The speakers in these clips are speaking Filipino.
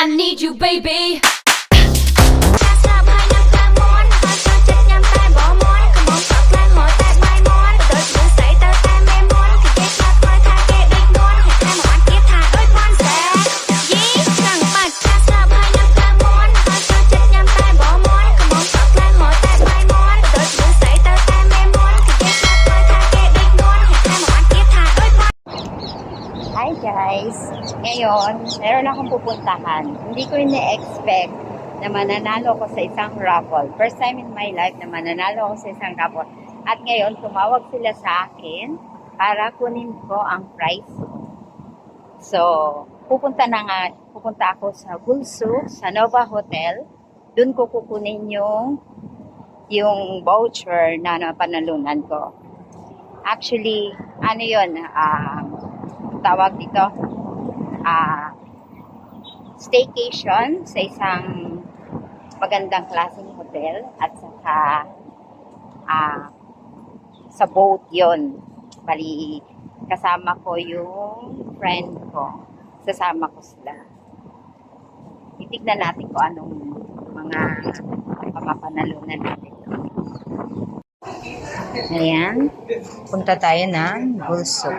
I need you baby. Hi guys! Ngayon, meron akong pupuntahan. Hindi ko ina-expect na mananalo ko sa isang raffle. First time in my life na mananalo ako sa isang raffle. At ngayon, tumawag sila sa akin para kunin ko ang prize. So, pupunta ako sa Bulso, sa Nova Hotel. Doon ko kukunin yung voucher na napanalunan ko. Actually, ano yun? Tawag dito, staycation sa isang magandang klaseng hotel at saka sa boat yon. Bali, kasama ko yung friend ko. Sasama ko sila. Titignan natin kung anong mga mapapanalunan natin. Ayan, punta tayo ng Bulso.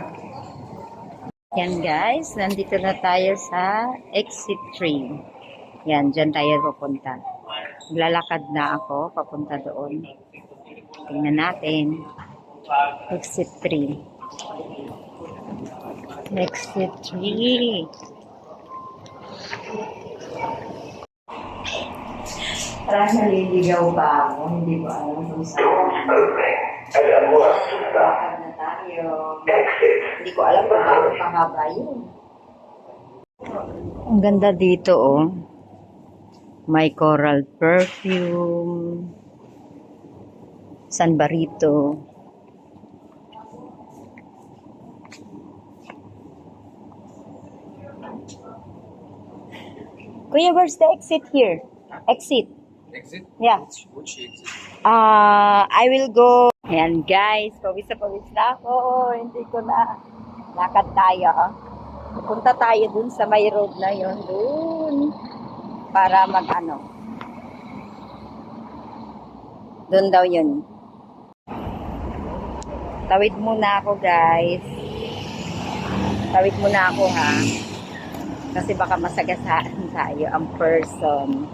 Yan guys, nandito na tayo sa exit 3. Yan, dyan tayo pupunta. Lalakad na ako, papunta doon. Tingnan natin. Exit 3. Exit 3. Parang naliligaw ba ako? Hindi ko alam kung saan. Lalakad na tayo. Hindi ko alam kung bakit pahaba yun. Ang ganda dito, oh. May coral perfume. San Barito. Kuya, where's the exit here? Exit. Exit? Yeah. Which exit? I will go. Ayan guys, pawis na ako. Hindi ko na. Lakad tayo. Punta tayo dun sa may road na yon dun. Para dun daw yun. Tawid muna ako guys. Tawid muna ako ha. Kasi baka masagasaan tayo ang person.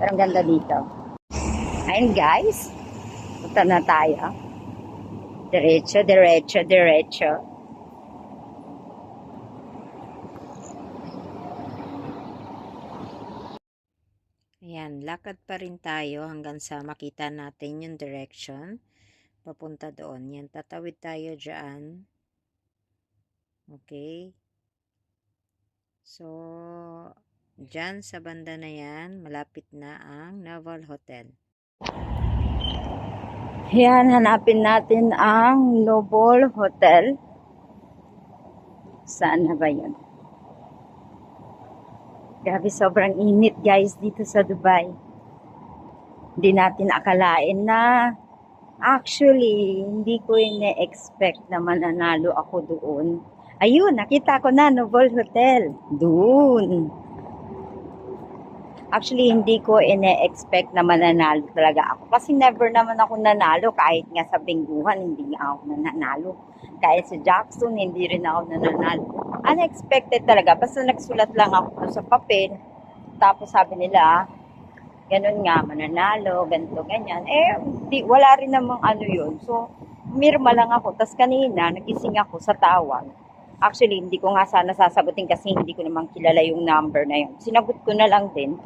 Pero ang ganda dito. Ayun guys. Punta na tayo. Diretso, diretso, diretso. Ayan, lakad pa rin tayo hanggang sa makita natin yung direction. Papunta doon. Yan, tatawid tayo dyan. Okay. So, dyan sa banda na yan, malapit na ang Naval Hotel. Yan, hanapin natin ang Noble Hotel. Saan na ba yun? Grabe, sobrang init guys dito sa Dubai. Hindi natin akalain na actually, hindi ko ina-expect na mananalo ako doon. Ayun, nakita ko na, Noble Hotel. Doon. Actually, hindi ko ina-expect na mananalo talaga ako. Kasi never naman ako nanalo. Kahit nga sa Bingguhan, hindi nga ako nananalo. Kahit sa Jackson, hindi rin ako nananalo. Unexpected talaga. Basta nagsulat lang ako sa papel. Tapos sabi nila, ganun nga, mananalo, ganito, ganyan. Wala rin namang ano yun. So, mirma lang ako. Tapos kanina, nagising ako sa tawag. Actually, hindi ko nga sana sasagutin kasi hindi ko naman kilala yung number na yun. Sinagot ko na lang din.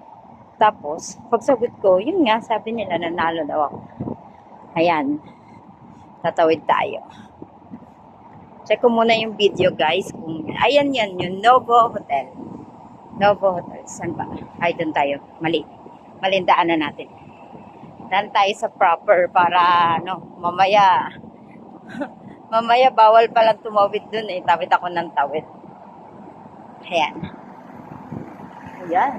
Tapos, pagsagot ko, yun nga, sabi nila, nanalo daw ako. Ayan. Tatawid tayo. Check ko muna yung video, guys. Ayan yan, yung Novo Hotel. Novo Hotel. Saan ba? Ay, doon tayo. Mali. Malindaan na natin. Daan tayo sa proper para, mamaya, mamaya bawal palang tumawid dun eh. Tawid ako ng tawid. Ayan. Ayan.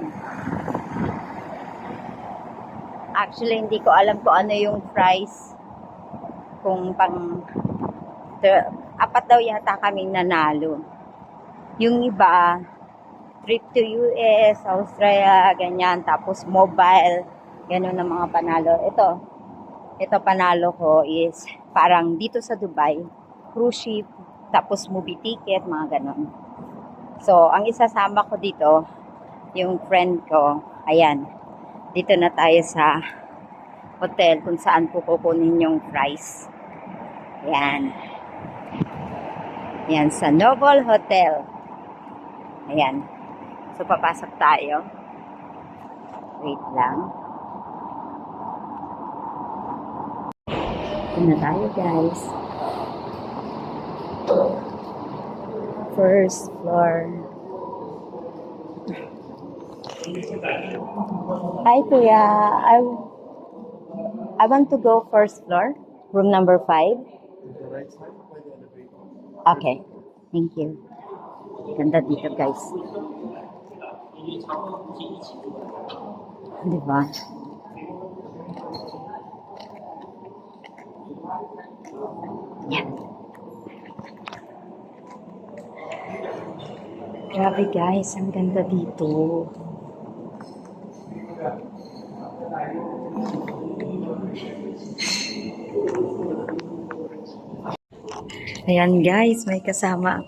Actually, hindi ko alam kung ano yung price. Kung apat daw yata kaming nanalo. Yung iba, trip to US, Australia, ganyan. Tapos mobile, ganun ang mga panalo. Ito panalo ko is parang dito sa Dubai, cruise ship, tapos movie ticket, mga ganun. So, ang isasama ko dito, yung friend ko, ayan, dito na tayo sa hotel kung saan ko kukunin yung price. Ayan. Ayan, sa Noble Hotel. Ayan. So, papasok tayo. Wait lang. Ito na tayo, guys. First floor. Hi, Kuya. I want to go first floor. Room number 5. Okay. Thank you. Ganda dito, guys. Diba? Yan. Grabe, guys. Ang ganda dito. Ayan, guys. May kasama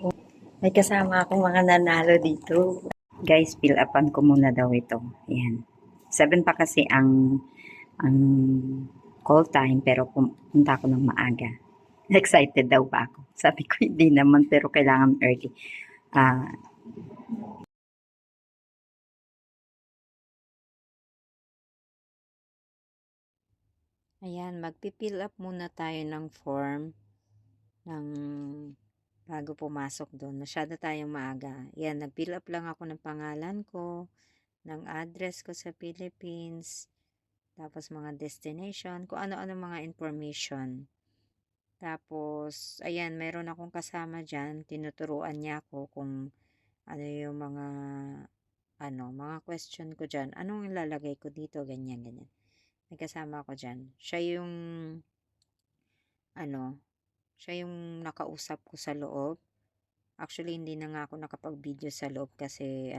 akong mga nanalo dito. Guys, fill upan ko muna daw ito. Ayan. 7 pa kasi ang call time, pero pumunta ako ng maaga. Excited daw ba ako? Sabi ko, hindi naman, pero kailangan early. Ayan, magpipill up muna tayo ng form ng bago pumasok doon. Masyado tayong maaga. Ayan, nag-fill up lang ako ng pangalan ko, ng address ko sa Philippines, tapos mga destination, kung ano-ano mga information. Tapos, ayan, meron akong kasama dyan. Tinuturuan niya ako kung ano yung mga question ko dyan. Anong ilalagay ko dito, ganyan, ganyan. May kasama ako dyan. Siya yung nakausap ko sa loob. Actually, hindi na nga ako nakapag-video sa loob kasi,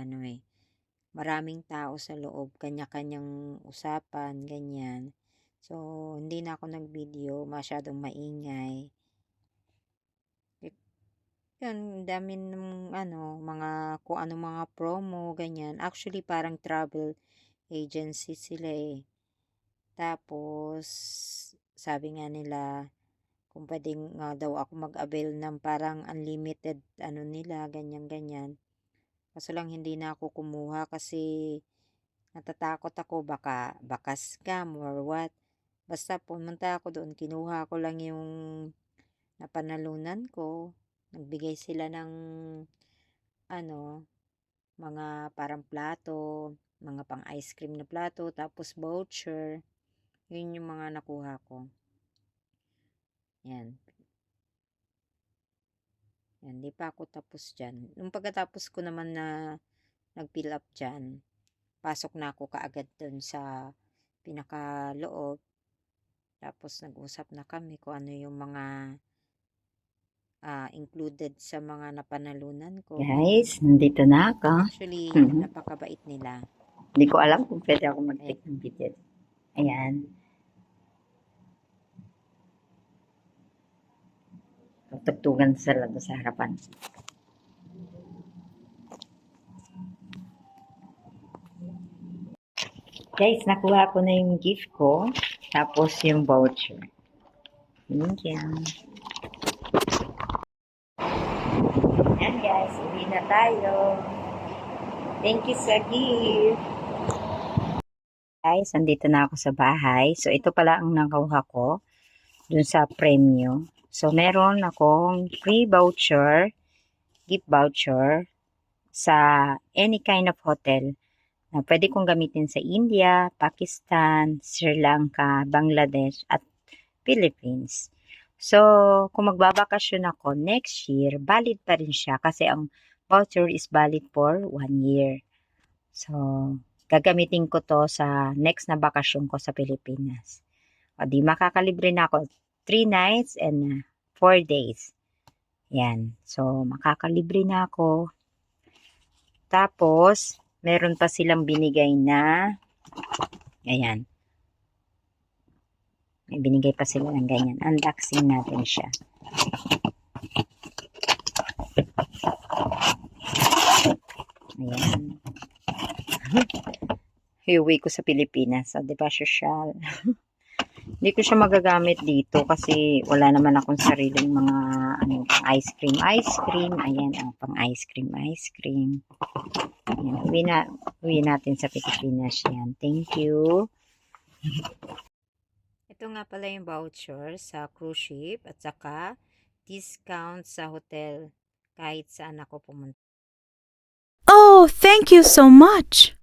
maraming tao sa loob. Kanya-kanyang usapan, ganyan. So, hindi na ako nag-video, masyadong maingay. Yun, dami ng kung ano mga promo, ganyan. Actually, parang travel agency sila eh. Tapos, sabi nga nila, kung pwedeng nga daw ako mag-avail ng parang unlimited, nila, ganyan-ganyan. Kaso lang, hindi na ako kumuha kasi natatakot ako baka scam or what. Basta pumunta ako doon, kinuha ko lang yung napanalunan ko. Nagbigay sila ng mga parang plato, mga pang ice cream na plato, tapos voucher. Yun yung mga nakuha ko. Yan. Yan, di pa ako tapos dyan. Nung pagkatapos ko naman na nag-fill up dyan, pasok na ako kaagad dun sa pinakaloob. Tapos nag-usap na kami kung ano yung mga included sa mga napanalunan ko. Guys, nandito na ako. Actually, napakabait nila. Hindi ko alam kung pwede ako mag-take ng video. Ayan. Tugtugan sila doon sa harapan. Guys, nakuha ko na yung gift ko. Tapos yung voucher. Thank you. Yan guys, uwi na tayo. Thank you sa gift. Guys, andito na ako sa bahay. So, ito pala ang nakuha ko dun sa premyo. So, meron akong free voucher, gift voucher sa any kind of hotel na pwede kong gamitin sa India, Pakistan, Sri Lanka, Bangladesh, at Philippines. So, kung magbabakasyon ako next year, valid pa rin siya kasi ang voucher is valid for 1 year. So, gagamitin ko to sa next na bakasyon ko sa Pilipinas. O di, makakalibre na ako 3 nights and 4 days. Yan. So, makakalibre na ako. Tapos, meron pa silang binigay na, ayan. May binigay pa sila ng ganyan. Unboxing natin siya. Ayan. Hiuwi ko sa Pilipinas. So, di ba, social? Hindi ko siya magagamit dito kasi wala naman akong sariling mga ano, ice cream. Ayan, ang pang ice cream. Ayan, uwi natin sa Pilipinas yan. Thank you. Ito nga pala yung voucher sa cruise ship at saka discount sa hotel kahit saan ako pumunta. Oh, thank you so much.